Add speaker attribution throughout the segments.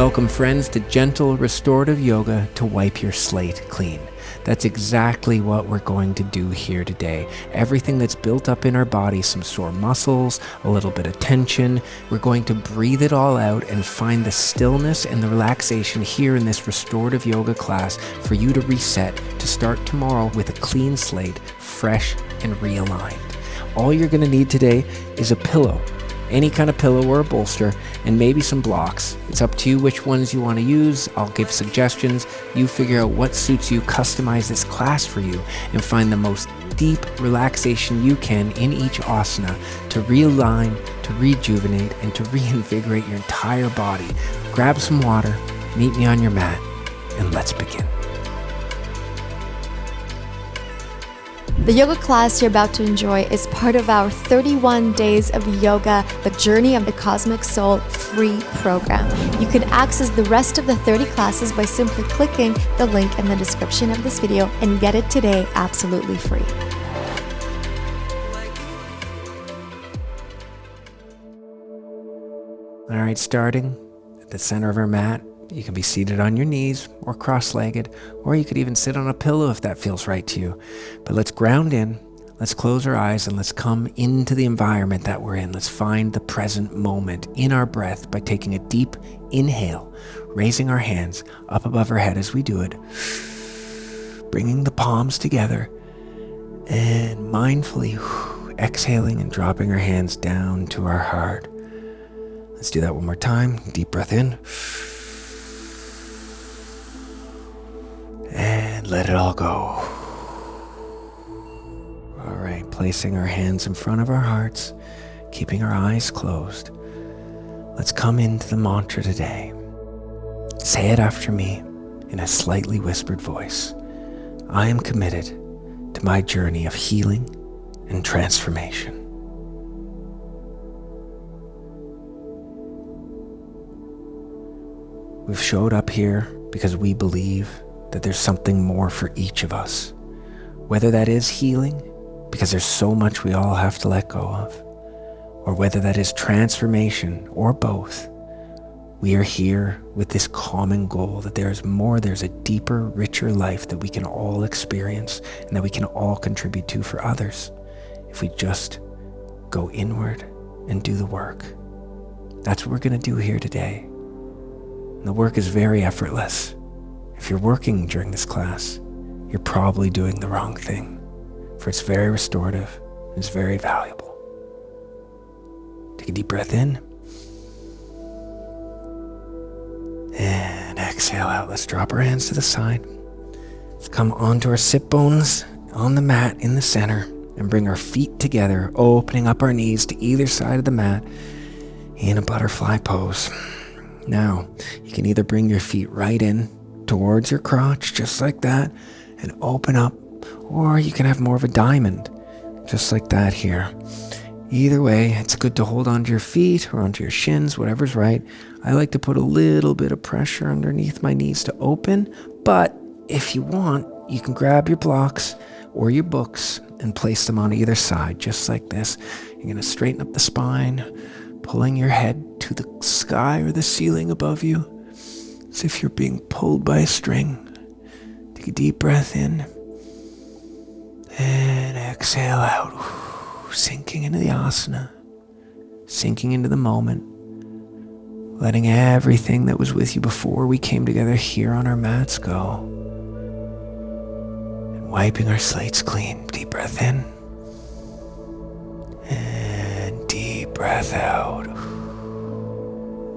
Speaker 1: Welcome, friends, to gentle restorative yoga to wipe your slate clean. That's exactly what we're going to do here today. Everything that's built up in our body, some sore muscles, a little bit of tension, we're going to breathe it all out and find the stillness and the relaxation here in this restorative yoga class for you to reset, to start tomorrow with a clean slate, fresh and realigned. All you're going to need today is a pillow, any kind of pillow or a bolster, and maybe some blocks. It's up to you which ones you want to use. I'll give suggestions. You figure out what suits you, customize this class for you, and find the most deep relaxation you can in each asana to realign, to rejuvenate, and to reinvigorate your entire body. Grab some water, meet me on your mat, and let's begin.
Speaker 2: The yoga class you're about to enjoy is part of our 31 Days of Yoga, the Journey of the Cosmic Soul free program. You can access the rest of the 30 classes by simply clicking the link in the description of this video and get it today absolutely free.
Speaker 1: All right, starting at the center of our mat. You can be seated on your knees or cross-legged, or you could even sit on a pillow if that feels right to you. But let's ground in, let's close our eyes, and let's come into the environment that we're in. Let's find the present moment in our breath by taking a deep inhale, raising our hands up above our head as we do it, bringing the palms together, and mindfully exhaling and dropping our hands down to our heart. Let's do that one more time. Deep breath in. And let it all go. All right, placing our hands in front of our hearts, keeping our eyes closed. Let's come into the mantra today. Say it after me in a slightly whispered voice. I am committed to my journey of healing and transformation. We've showed up here because we believe that there's something more for each of us. Whether that is healing, because there's so much we all have to let go of, or whether that is transformation, or both, we are here with this common goal that there's more, there's a deeper, richer life that we can all experience and that we can all contribute to for others if we just go inward and do the work. That's what we're going to do here today. And the work is very effortless. If you're working during this class, you're probably doing the wrong thing, for it's very restorative and it's very valuable. Take a deep breath in and exhale out. Let's drop our hands to the side. Let's come onto our sit bones on the mat in the center and bring our feet together, opening up our knees to either side of the mat in a butterfly pose. Now, you can either bring your feet right in towards your crotch, just like that, and open up, or you can have more of a diamond, just like that here. Either way, it's good to hold onto your feet or onto your shins, whatever's right. I like to put a little bit of pressure underneath my knees to open, but if you want, you can grab your blocks or your books and place them on either side, just like this. You're going to straighten up the spine, pulling your head to the sky or the ceiling above you, as if you're being pulled by a string. Take a deep breath in and exhale out, sinking into the asana, sinking into the moment, letting everything that was with you before we came together here on our mats go, and wiping our slates clean. Deep breath in and deep breath out.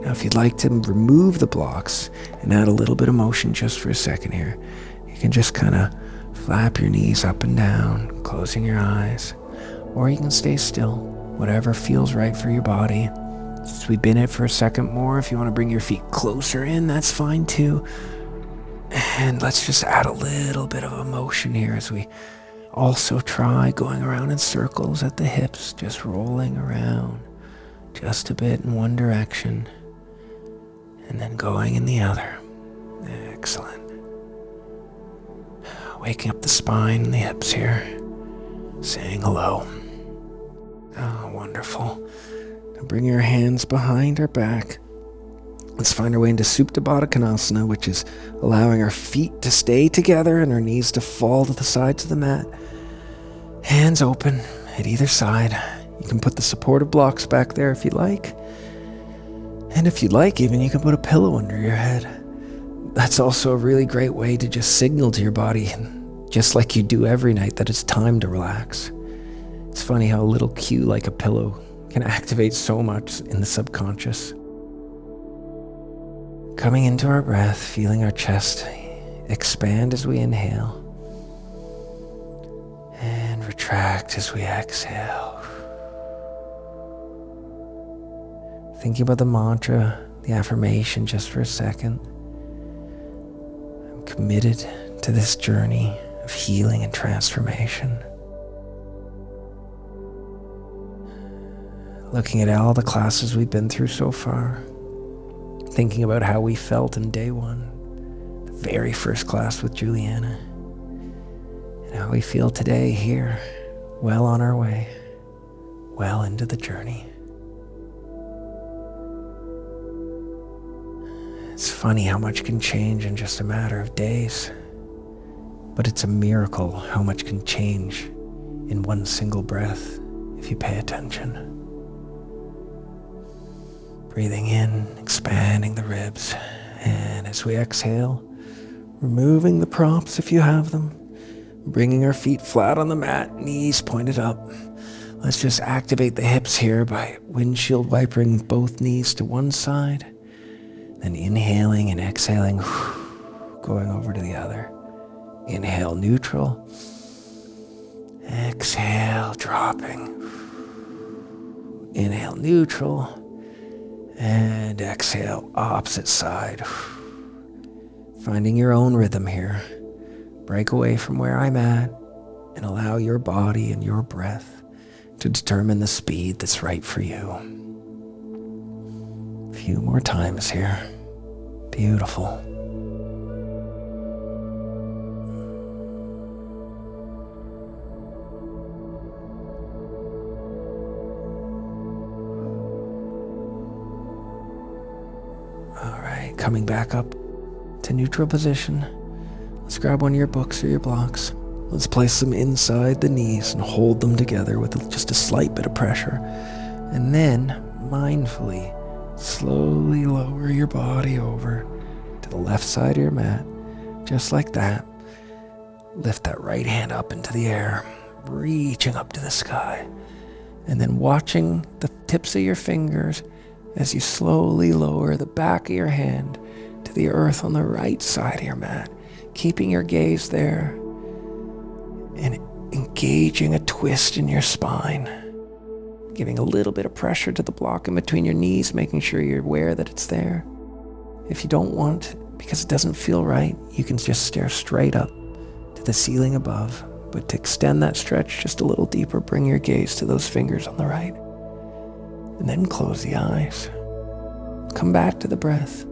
Speaker 1: Now, if you'd like to remove the blocks and add a little bit of motion just for a second here, you can just kind of flap your knees up and down, closing your eyes, or you can stay still, whatever feels right for your body. Since we've been in it for a second more, if you want to bring your feet closer in, that's fine too. And let's just add a little bit of emotion here as we also try going around in circles at the hips, just rolling around just a bit in one direction, and then going in the other. Excellent. Waking up the spine and the hips here. Saying hello. Oh, wonderful. Now bring your hands behind our back. Let's find our way into Supta Baddha Konasana, which is allowing our feet to stay together and our knees to fall to the sides of the mat. Hands open at either side. You can put the supportive blocks back there if you like. And if you'd like, even you can put a pillow under your head. That's also a really great way to just signal to your body, just like you do every night, that it's time to relax. It's funny how a little cue like a pillow can activate so much in the subconscious. Coming into our breath, feeling our chest expand as we inhale and retract as we exhale. Thinking about the mantra, the affirmation just for a second. I'm committed to this journey of healing and transformation. Looking at all the classes we've been through so far. Thinking about how we felt in day one, the very first class with Juliana, and how we feel today here, well on our way, well into the journey. It's funny how much can change in just a matter of days, but it's a miracle how much can change in one single breath if you pay attention. Breathing in, expanding the ribs, and as we exhale, removing the props if you have them, bringing our feet flat on the mat, knees pointed up. Let's just activate the hips here by windshield wipering both knees to one side, then inhaling and exhaling, going over to the other. Inhale, neutral. Exhale, dropping. Inhale, neutral. And exhale, opposite side. Finding your own rhythm here. Break away from where I'm at and allow your body and your breath to determine the speed that's right for you. A few more times here. Beautiful. Coming back up to neutral position. Let's grab one of your books or your blocks. Let's place them inside the knees and hold them together with just a slight bit of pressure. And then, mindfully, slowly lower your body over to the left side of your mat. Just like that. Lift that right hand up into the air, reaching up to the sky. And then watching the tips of your fingers as you slowly lower the back of your hand to the earth on the right side of your mat, keeping your gaze there and engaging a twist in your spine, giving a little bit of pressure to the block in between your knees, making sure you're aware that it's there. If you don't want, because it doesn't feel right, you can just stare straight up to the ceiling above. But to extend that stretch just a little deeper, bring your gaze to those fingers on the right. And then close the eyes. Come back to the breath.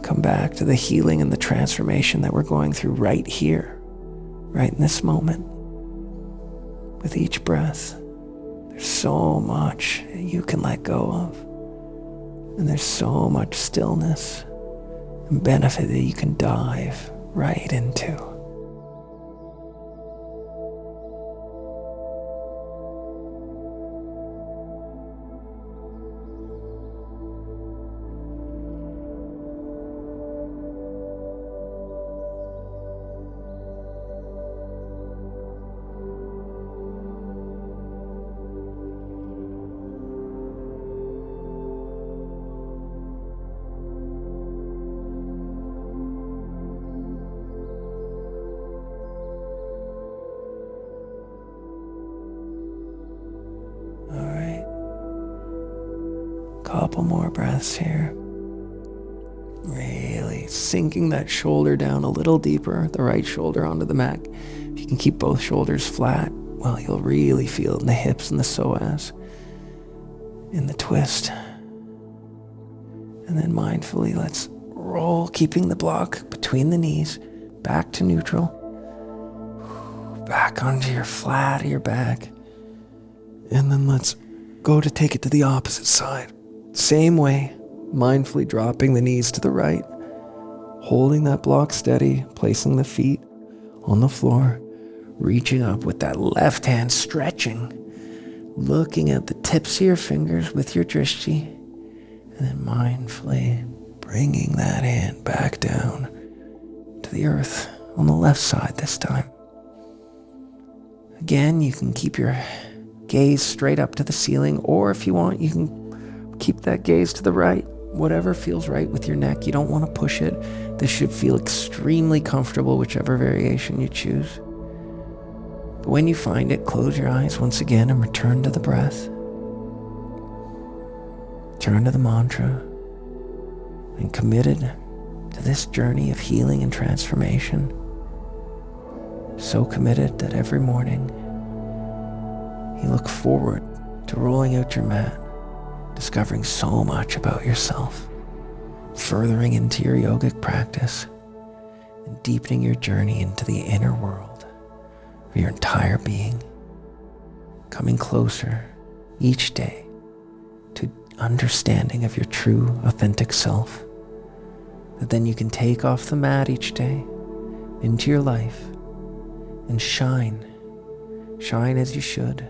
Speaker 1: Come back to the healing and the transformation that we're going through right here, right in this moment. With each breath, there's so much you can let go of. And there's so much stillness and benefit that you can dive right into. Couple more breaths here. Really sinking that shoulder down a little deeper, the right shoulder onto the mat. If you can keep both shoulders flat, well, you'll really feel it in the hips and the psoas, in the twist. And then mindfully, let's roll, keeping the block between the knees, back to neutral, back onto your flat of your back. And then let's go to take it to the opposite side. Same way, mindfully dropping the knees to the right, holding that block steady, placing the feet on the floor, reaching up with that left hand, stretching, looking at the tips of your fingers with your drishti, and then mindfully bringing that hand back down to the earth on the left side this time. Again, you can keep your gaze straight up to the ceiling, or if you want, you can keep that gaze to the right. Whatever feels right with your neck. You don't want to push it. This should feel extremely comfortable, whichever variation you choose. But when you find it, close your eyes once again and return to the breath. Turn to the mantra, and committed to this journey of healing and transformation. So committed that every morning you look forward to rolling out your mat, discovering so much about yourself, furthering into your yogic practice, and deepening your journey into the inner world of your entire being, coming closer each day to understanding of your true, authentic self, that then you can take off the mat each day into your life and shine as you should,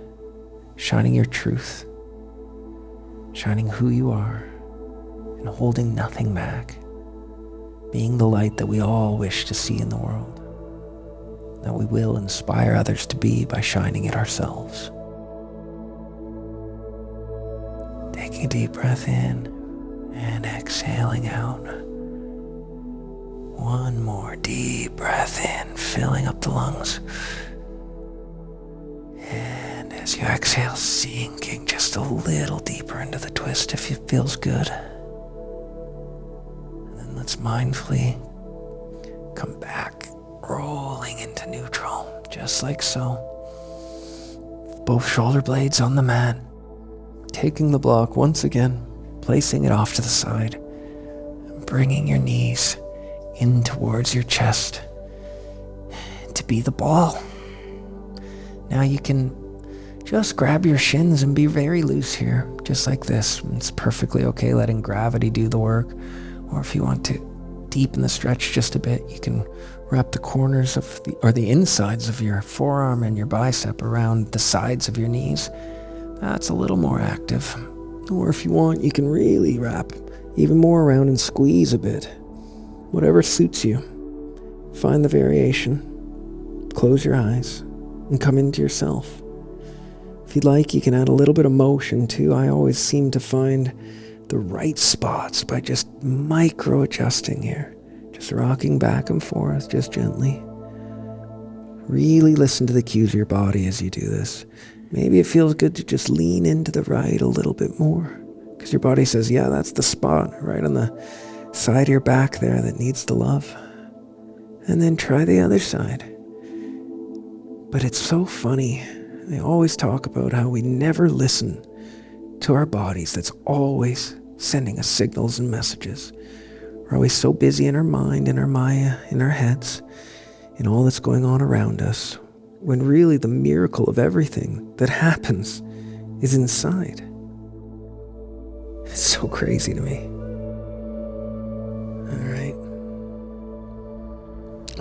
Speaker 1: shining your truth, shining who you are, and holding nothing back, being the light that we all wish to see in the world, that we will inspire others to be by shining it ourselves. Taking a deep breath in and exhaling out. One more deep breath in, filling up the lungs. And as you exhale, sinking just a little deeper into the twist if it feels good. And then let's mindfully come back, rolling into neutral, just like so. Both shoulder blades on the mat. Taking the block once again, placing it off to the side, and bringing your knees in towards your chest to be the ball. Now you can just grab your shins and be very loose here, just like this. It's perfectly okay letting gravity do the work. Or if you want to deepen the stretch just a bit, you can wrap the corners of the insides of your forearm and your bicep around the sides of your knees. That's a little more active. Or if you want, you can really wrap even more around and squeeze a bit. Whatever suits you. Find the variation. Close your eyes and come into yourself. If you'd like, you can add a little bit of motion too. I always seem to find the right spots by just micro adjusting here. Just rocking back and forth, just gently. Really listen to the cues of your body as you do this. Maybe it feels good to just lean into the right a little bit more, because your body says, yeah, that's the spot right on the side of your back there that needs the love. And then try the other side. But it's so funny. They always talk about how we never listen to our bodies. That's always sending us signals and messages. We're always so busy in our mind, in our maya, in our heads, in all that's going on around us, when really the miracle of everything that happens is inside. It's so crazy to me. All right.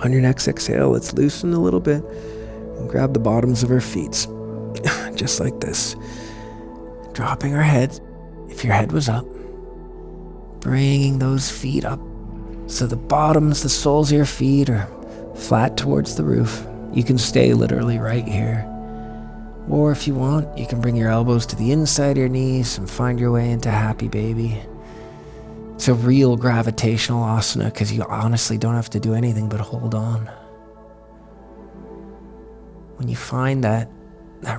Speaker 1: On your next exhale, let's loosen a little bit and grab the bottoms of our feet, just like this. Dropping our heads, if your head was up, bringing those feet up so the bottoms, the soles of your feet are flat towards the roof. You can stay literally right here. Or if you want, you can bring your elbows to the inside of your knees and find your way into happy baby. It's a real gravitational asana because you honestly don't have to do anything but hold on. When you find that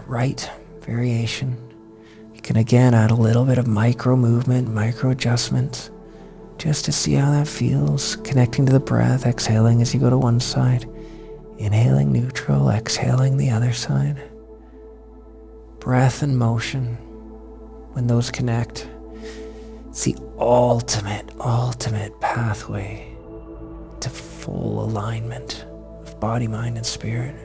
Speaker 1: right variation, you can again add a little bit of micro movement, micro adjustments, just to see how that feels. Connecting to the breath, exhaling as you go to one side. Inhaling neutral, exhaling the other side. Breath and motion, when those connect, it's the ultimate pathway to full alignment of body, mind, and spirit.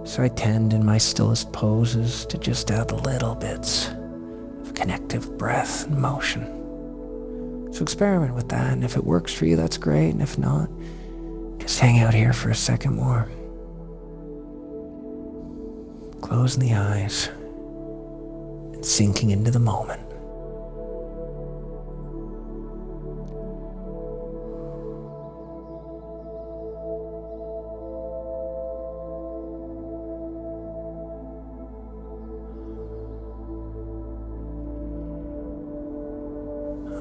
Speaker 1: So I tend in my stillest poses to just add little bits of connective breath and motion. So experiment with that, and if it works for you, that's great, and if not, just hang out here for a second more. Closing the eyes and sinking into the moment.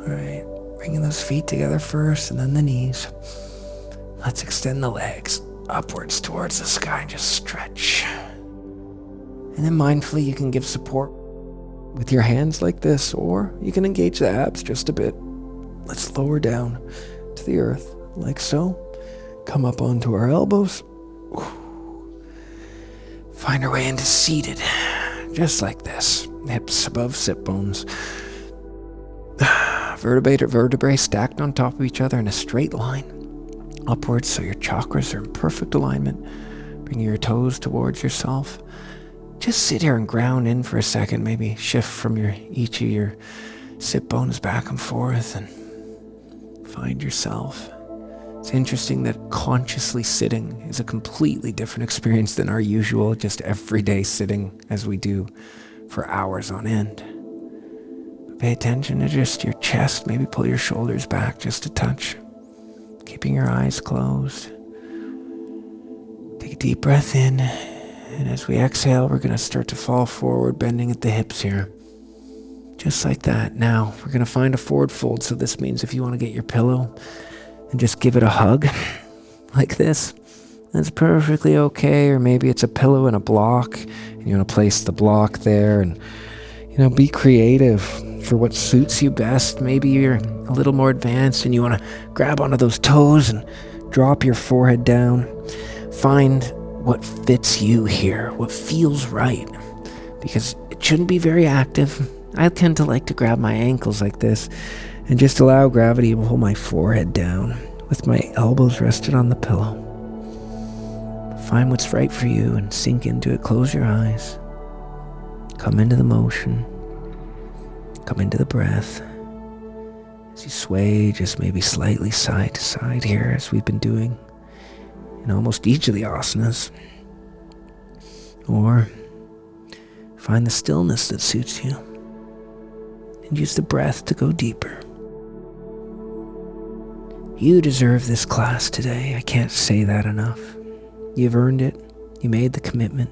Speaker 1: Alright, bringing those feet together first and then the knees. Let's extend the legs upwards towards the sky and just stretch. And then mindfully you can give support with your hands like this, or you can engage the abs just a bit. Let's lower down to the earth like so. Come up onto our elbows. Find our way into seated, just like this. Hips above sit bones. Vertebrae stacked on top of each other in a straight line upwards, so your chakras are in perfect alignment. Bringing your toes towards yourself. Just sit here and ground in for a second. Maybe shift from each of your sit bones back and forth and find yourself. It's interesting that consciously sitting is a completely different experience than our usual, just everyday sitting as we do for hours on end. But pay attention to just your chest. Maybe pull your shoulders back just a touch. Keeping your eyes closed. Take a deep breath in. And as we exhale, we're going to start to fall forward, bending at the hips here. Just like that. Now, we're going to find a forward fold. So this means if you want to get your pillow and just give it a hug, like this, that's perfectly okay. Or maybe it's a pillow and a block, and you want to place the block there and, be creative for what suits you best. Maybe you're a little more advanced and you want to grab onto those toes and drop your forehead down. Find what fits you here, what feels right, because it shouldn't be very active. I tend to like to grab my ankles like this and just allow gravity to pull my forehead down with my elbows rested on the pillow. Find what's right for you and sink into it. Close your eyes. Come into the motion. Come into the breath. As you sway, just maybe slightly side to side here, as we've been doing in almost each of the asanas. Or find the stillness that suits you and use the breath to go deeper. You deserve this class today. I can't say that enough. You've earned it. You made the commitment.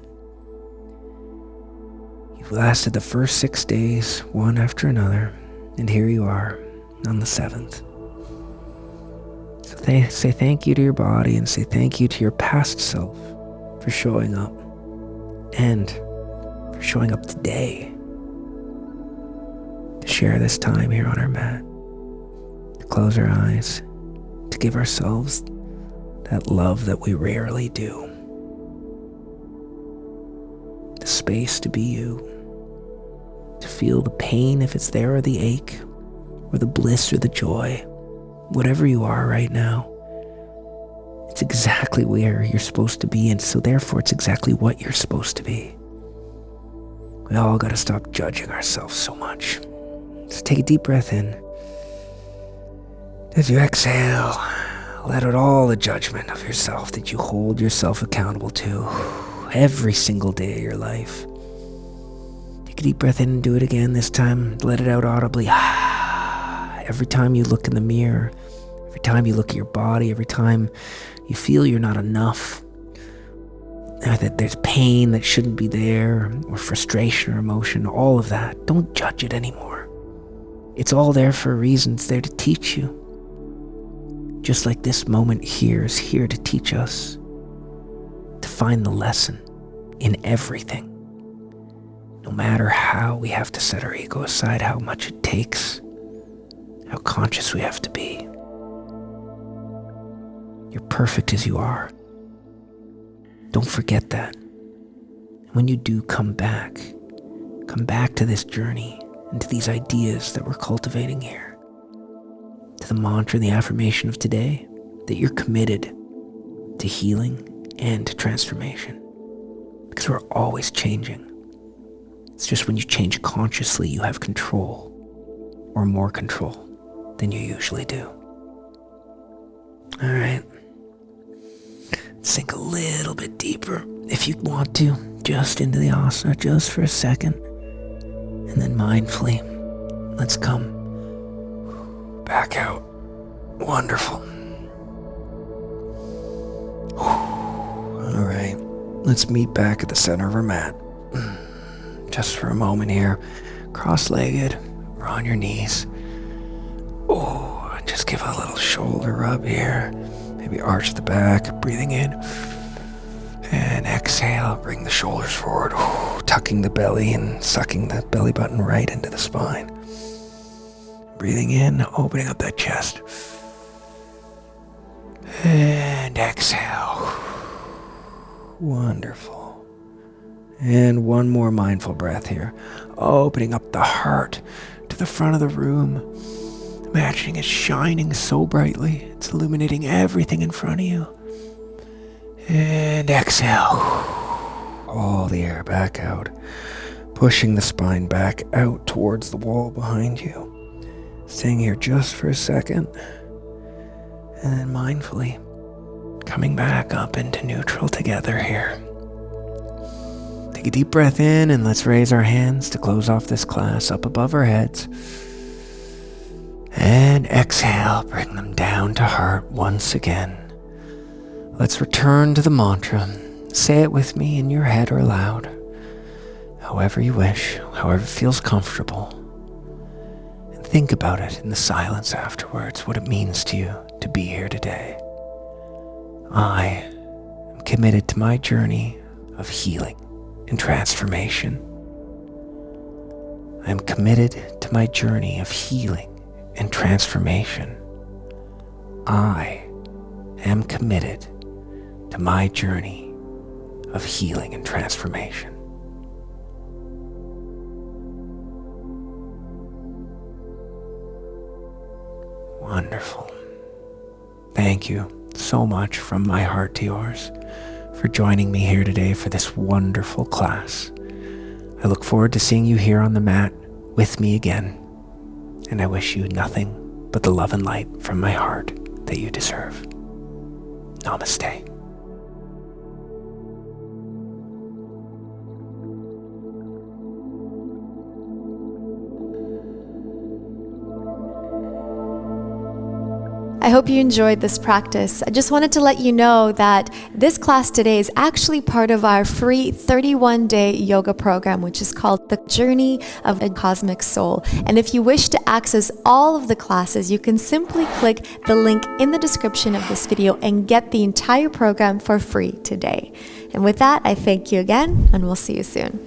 Speaker 1: You've lasted the first 6 days, one after another, and here you are on the 7th. So say thank you to your body and say thank you to your past self for showing up and for showing up today to share this time here on our mat, to close our eyes, to give ourselves that love that we rarely do, the space to be you, to feel the pain if it's there, or the ache, or the bliss or the joy. Whatever you are right now, it's exactly where you're supposed to be, and so therefore it's exactly what you're supposed to be. We all got to stop judging ourselves so much. So take a deep breath in. As you exhale, let out all the judgment of yourself that you hold yourself accountable to every single day of your life. Take a deep breath in and do it again. This time, let it out audibly. Every time you look in the mirror, every time you look at your body, every time you feel you're not enough, or that there's pain that shouldn't be there, or frustration or emotion, all of that, don't judge it anymore. It's all there for a reason. It's there to teach you. Just like this moment here is here to teach us to find the lesson in everything. No matter how we have to set our ego aside, how much it takes, how conscious we have to be. You're perfect as you are. Don't forget that. When you do come back to this journey and to these ideas that we're cultivating here, to the mantra and the affirmation of today, that you're committed to healing and to transformation. Because we're always changing. It's just when you change consciously, you have control, or more control, than you usually do. All right. Sink a little bit deeper if you want to, just into the asana, just for a second. And then mindfully, let's come back out. Wonderful. All right. Let's meet back at the center of our mat. Just for a moment here, cross-legged or on your knees. Oh, just give a little shoulder rub here. Maybe arch the back, breathing in. And exhale, bring the shoulders forward, tucking the belly and sucking the belly button right into the spine. Breathing in, opening up that chest. And exhale. Wonderful. And one more mindful breath here. Opening up the heart to the front of the room. Imagining it shining so brightly. It's illuminating everything in front of you. And exhale. All the air back out. Pushing the spine back out towards the wall behind you. Staying here just for a second. And then mindfully coming back up into neutral together here. Take a deep breath in and let's raise our hands to close off this class up above our heads. And exhale, bring them down to heart once again. Let's return to the mantra. Say it with me in your head or aloud. However you wish, however it feels comfortable. And think about it in the silence afterwards, what it means to you to be here today. I am committed to my journey of healing and transformation. I am committed to my journey of healing and transformation. I am committed to my journey of healing and transformation. Wonderful. Thank you so much from my heart to yours for joining me here today for this wonderful class. I look forward to seeing you here on the mat with me again, and I wish you nothing but the love and light from my heart that you deserve. Namaste.
Speaker 2: I hope you enjoyed this practice. I just wanted to let you know that this class today is actually part of our free 31-day yoga program, which is called The Journey of a Cosmic Soul. And if you wish to access all of the classes, you can simply click the link in the description of this video and get the entire program for free today. And with that, I thank you again, and we'll see you soon.